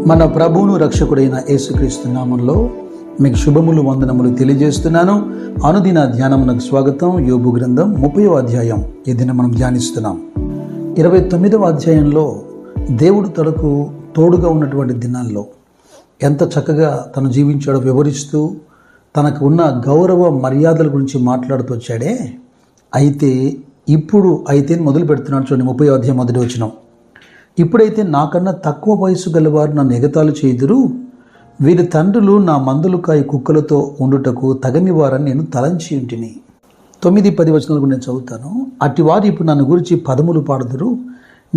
మన ప్రభువును రక్షకుడైన యేసుక్రీస్తు నామంలో మీకు శుభములు వందనములు తెలియజేస్తున్నాను. అనుదిన ధ్యానమునకు స్వాగతం. యోబు గ్రంథం 30వ అధ్యాయం ఈ దినం మనం ధ్యానిస్తున్నాం. 29వ అధ్యాయంలో దేవుడు తనకు తోడుగా ఉన్నటువంటి దినాల్లో ఎంత చక్కగా తను జీవించాడో వివరిస్తూ తనకు ఉన్న గౌరవ మర్యాదల గురించి మాట్లాడుతూ వచ్చాడే. అయితే మొదలు పెడుతున్నాడు. చూడండి, 30వ అధ్యాయం మొదటి వచనం. ఇప్పుడైతే నాకన్నా తక్కువ వయసు గలవారు నన్ను ఎగతాళి చేయుదురు. వీరి తండ్రులు నా మందులు కాయ కుక్కలతో ఉండుటకు తగని వారని నేను తలంచి ఉంటిని. 9-10 వచనాలు నేను చదువుతాను. అట్టి వారు ఇప్పుడు నన్ను గురించి పదములు పాడుదురు.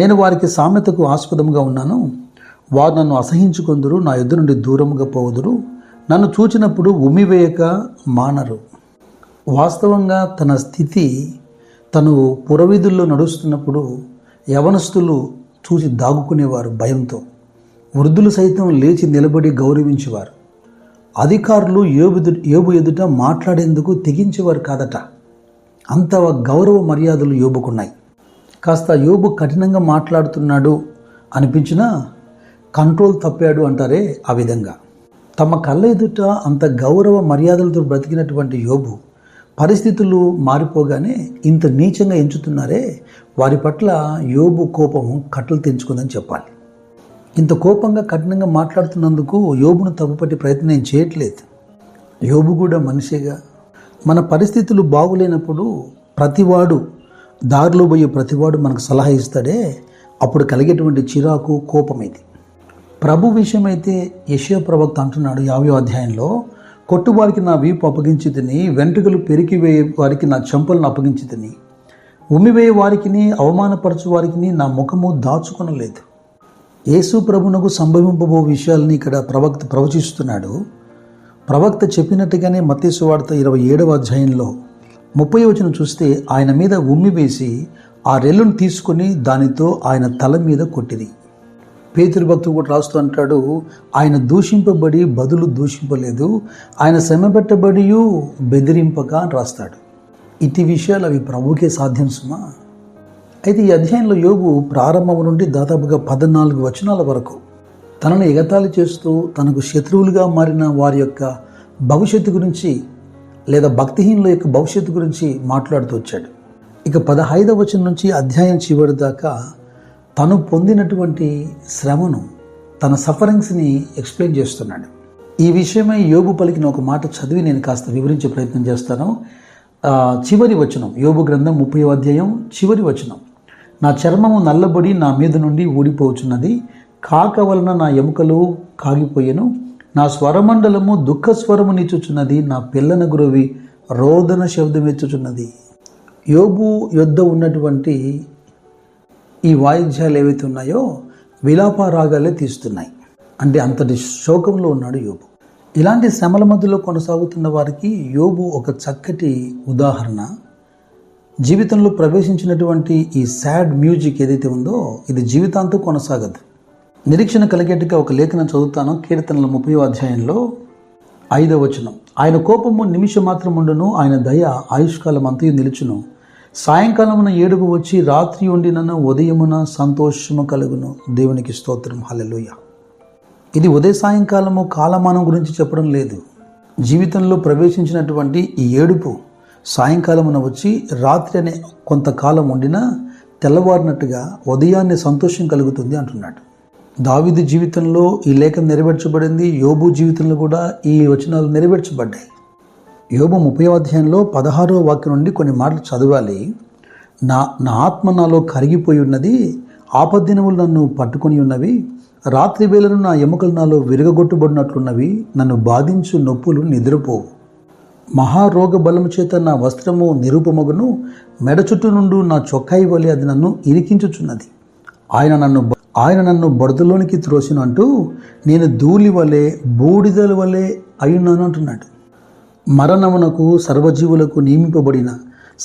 నేను వారికి సామెతకు ఆస్పదంగా ఉన్నాను. వారు నన్ను అసహించుకొందురు, నా ఎదురు నుండి దూరముగా పోవుదురు. నన్ను చూచినప్పుడు ఉమ్మివేయక మానరు. వాస్తవంగా తన స్థితి, తను పురవీధుల్లో నడుస్తున్నప్పుడు యవనస్తులు చూసి దాగుకునేవారు భయంతో. వృద్ధులు సైతం లేచి నిలబడి గౌరవించేవారు. అధికారులు యోబు ఎదుట మాట్లాడేందుకు తెగించేవారు కాదట. అంత గౌరవ మర్యాదలు యోబుకున్నాయి. కాస్త యోబు కఠినంగా మాట్లాడుతున్నాడు అనిపించినా కంట్రోల్ తప్పాడు అంటారే, ఆ విధంగా తమ కళ్ళ ఎదుట అంత గౌరవ మర్యాదలతో బ్రతికినటువంటి యోబు పరిస్థితులు మారిపోగానే ఇంత నీచంగా ఎంచుతున్నారే, వారి పట్ల యోబు కోపము కట్టలు తెంచుకుందని చెప్పాలి. ఇంత కోపంగా కఠినంగా మాట్లాడుతున్నందుకు యోబును తప్పుపట్టే ప్రయత్నం నేను చేయట్లేదు. యోబు కూడా మనిషిగా మన పరిస్థితులు బాగులేనప్పుడు ప్రతివాడు, దారిలో పోయే ప్రతివాడు మనకు సలహా ఇస్తాడే, అప్పుడు కలిగేటువంటి చిరాకు, కోపం ఇది. ప్రభు విషయమైతే యెషయా ప్రవక్త అంటున్నాడు 50వ అధ్యాయంలో, కొట్టువారికి నా వీపు అప్పగించి తిని, వెంట్రుకలు పెరికివేయ వారికి నా చెంపలను అప్పగించి తిని, ఉమ్మివేయ వారికి, అవమానపరచు వారికి నా ముఖము దాచుకొనలేదు. యేసు ప్రభునకు సంభవింపబో విషయాలని ఇక్కడ ప్రవక్త ప్రవచిస్తున్నాడు. ప్రవక్త చెప్పినట్టుగానే మత్తయి సువార్త 27వ అధ్యాయంలో 30వ వచనం చూస్తే, ఆయన మీద ఉమ్మివేసి ఆ రెల్లును తీసుకొని దానితో ఆయన తల మీద కొట్టిరి. పేతురు భక్తుడు కూడా రాస్తూ అంటాడు, ఆయన దూషింపబడి బదులు దూషింపలేదు, ఆయన శ్రమ పెట్టబడి బెదిరింపక అని రాస్తాడు. ఇటు విషయాలు అవి ప్రభుకే సాధ్యం సుమా. అయితే ఈ అధ్యాయంలో యోబు ప్రారంభం నుండి దాదాపుగా 14 వచనాల వరకు తనను ఎగతాళి చేస్తూ తనకు శత్రువులుగా మారిన వారి యొక్క భవిష్యత్తు గురించి, లేదా భక్తిహీనుల యొక్క భవిష్యత్తు గురించి మాట్లాడుతూ వచ్చాడు. ఇక 15వ వచనం నుంచి అధ్యాయం చివరి దాకా తను పొందినటువంటి శ్రమను, తన సఫరింగ్స్ని ఎక్స్ప్లెయిన్ చేస్తున్నాడు. ఈ విషయమై యోబు పలికిన ఒక మాట చదివి నేను కాస్త వివరించే ప్రయత్నం చేస్తాను. చివరి వచనం, యోబు గ్రంథం 30వ అధ్యాయం చివరి వచనం. నా చర్మము నల్లబడి నా మీద నుండి ఊడిపోచున్నది, కాక వలన నా ఎముకలు కాగిపోయెను, నా స్వరమండలము దుఃఖ స్వరము నిచ్చుచున్నది, నా పిల్లన గురవి రోదన శబ్దం ఎచ్చుచున్నది. యోబు యొద్ద ఉన్నటువంటి ఈ వాయిద్యాలు ఏవైతే ఉన్నాయో విలాప రాగాలే తీస్తున్నాయి. అంటే అంతటి శోకంలో ఉన్నాడు యోబు. ఇలాంటి శ్రమల మధ్యలో కొనసాగుతున్న వారికి యోబు ఒక చక్కటి ఉదాహరణ. జీవితంలో ప్రవేశించినటువంటి ఈ సాడ్ మ్యూజిక్ ఏదైతే ఉందో ఇది జీవితాంతం కొనసాగదు. నిరీక్షణ కలిగేట్టుగా ఒక లేఖనం చదువుతాను. కీర్తనల 30వ అధ్యాయంలో 5వ వచనం. ఆయన కోపము నిమిషం మాత్రం ఉండును, ఆయన దయ ఆయుష్కాలం అంతయు నిలుచును. సాయంకాలమున ఏడుగు వచ్చి రాత్రి ఉండినను, ఉదయమున సంతోషము కలుగును. దేవునికి స్తోత్రం, హల్లెలూయా. ఇది ఉదయ సాయంకాలము కాలమానం గురించి చెప్పడం లేదు. జీవితంలో ప్రవేశించినటువంటి ఈ ఏడుపు సాయంకాలమున వచ్చి రాత్రి అనే కొంతకాలం ఉండినా తెల్లవారినట్టుగా ఉదయాన్నే సంతోషం కలుగుతుంది అంటున్నాడు. దావీదు జీవితంలో ఈ లేఖనం నెరవేర్చబడింది. యోబు జీవితంలో కూడా ఈ వచనాలు నెరవేర్చబడ్డాయి. యోబు 30వ అధ్యాయంలో 16వ వాక్యం నుండి కొన్ని మాటలు చదవాలి. నా ఆత్మ నాలో కరిగిపోయి ఉన్నది, ఆపద్దినములు నన్ను పట్టుకొని ఉన్నవి, రాత్రి వేళను నా ఎముకలు నాలో విరగొట్టుబడినట్లున్నవి, నన్ను బాధించు నొప్పులు నిద్రపోవు. మహారోగ బలము చేత నా వస్త్రము నిరూపమగును, మెడ చుట్టూ నుండి నా చొక్కాయి వలె అది నన్ను ఇరికించుచున్నది. ఆయన నన్ను బురదలోనికి త్రోసిను అంటూ నేను ధూళి వలె బూడిదల వలె అయ్యున్నాను అంటున్నాడు. మరణమునకు సర్వజీవులకు నియమింపబడిన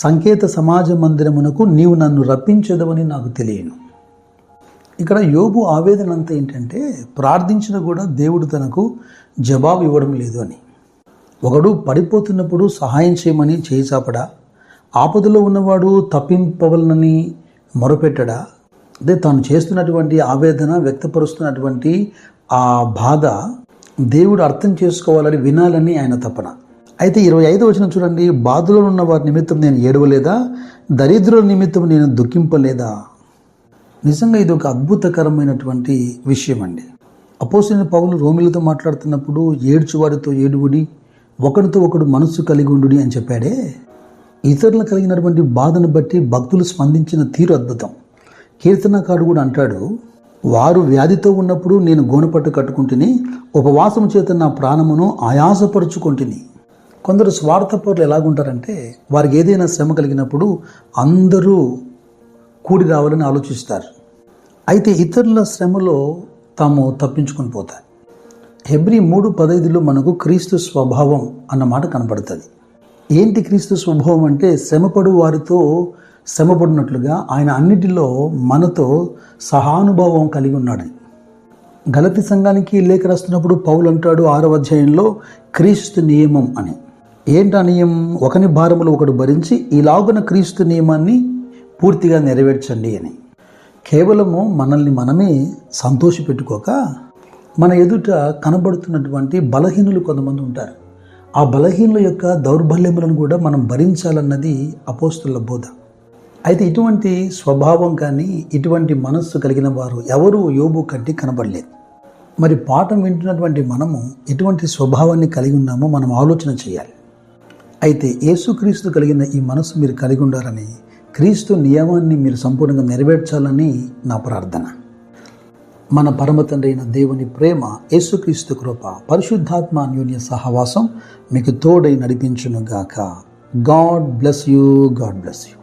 సంకేత సమాజ మందిరమునకు నీవు నన్ను రప్పించదవని నాకు తెలియను. ఇక్కడ యోబు ఆవేదన అంతా ఏంటంటే, ప్రార్థించిన కూడా దేవుడు తనకు జవాబు ఇవ్వడం లేదు అని. ఒకడు పడిపోతున్నప్పుడు సహాయం చేయమని చేయి చాపడా, ఆపదలో ఉన్నవాడు తప్పింపవలనని మొరపెట్టడా, అదే తాను చేస్తున్నటువంటి ఆవేదన వ్యక్తపరుస్తున్నటువంటి ఆ బాధ దేవుడు అర్థం చేసుకోవాలని వినాలని ఆయన తపన. అయితే 25వ వచనం చూడండి, బాధలో ఉన్న వారి నిమిత్తం నేను ఏడవలేదా, దరిద్రుల నిమిత్తం నేను దుఃఖింపలేదా. నిజంగా ఇది ఒక అద్భుతకరమైనటువంటి విషయం అండి. అపోస్తలుడైన పౌలు రోమీయులతో మాట్లాడుతున్నప్పుడు ఏడ్చువారితో ఏడువుడి, ఒకరితో ఒకడు మనస్సు కలిగి ఉండుడి అని చెప్పాడే. ఇతరులు కలిగినటువంటి బాధను బట్టి భక్తులు స్పందించిన తీరు అద్భుతం. కీర్తనకారుడు కూడా అంటాడు, వారు వ్యాధితో ఉన్నప్పుడు నేను గోనపట్టు కట్టుకుంటుని, ఉపవాసం చేత నా ప్రాణమును ఆయాసపరుచుకుంటుని. కొందరు స్వార్థపరులు ఎలాగుంటారంటే, వారికి ఏదైనా శ్రమ కలిగినప్పుడు అందరూ కూడి రావాలని ఆలోచిస్తారు. అయితే ఇతరుల శ్రమలో తాము తప్పించుకొని పోతారు. హెబ్రీ 3:15లో మనకు క్రీస్తు స్వభావం అన్న మాట కనబడుతుంది. ఏంటి క్రీస్తు స్వభావం అంటే, శ్రమపడు వారితో శ్రమపడినట్లుగా ఆయన అన్నిటిలో మనతో సహానుభావం కలిగి ఉన్నాడు. గలతీ సంఘానికి లేఖ రాస్తున్నప్పుడు పౌలు అంటాడు 6వ అధ్యాయంలో క్రీస్తు నియమం అని. ఏంటా నియమం? ఒకని భారములు ఒకడు భరించి ఇలాగున క్రీస్తు నియమాన్ని పూర్తిగా నెరవేర్చండి అని. కేవలము మనల్ని మనమే సంతోషపెట్టుకోక మన ఎదుట కనబడుతున్నటువంటి బలహీనులు కొంతమంది ఉంటారు. ఆ బలహీనుల యొక్క దౌర్బల్యములను కూడా మనం భరించాలన్నది అపోస్తలుల బోధ. అయితే ఇటువంటి స్వభావం కానీ ఇటువంటి మనస్సు కలిగిన వారు ఎవరు యోబు కంటే కనబడలేదు. మరి పాఠం వింటున్నటువంటి మనము ఎటువంటి స్వభావాన్ని కలిగి ఉన్నామో మనం ఆలోచన చేయాలి. అయితే యేసుక్రీస్తు కలిగిన ఈ మనస్సు మీరు కలిగి ఉండాలని, క్రీస్తు నియమాన్ని మీరు సంపూర్ణంగా నెరవేర్చాలని నా ప్రార్థన. మన పరమ తండ్రి అయిన దేవుని ప్రేమ, యేసుక్రీస్తు కృప, పరిశుద్ధాత్మ అన్యోన్య సహవాసం మీకు తోడై నడిపించునుగాక. God bless you. God bless you.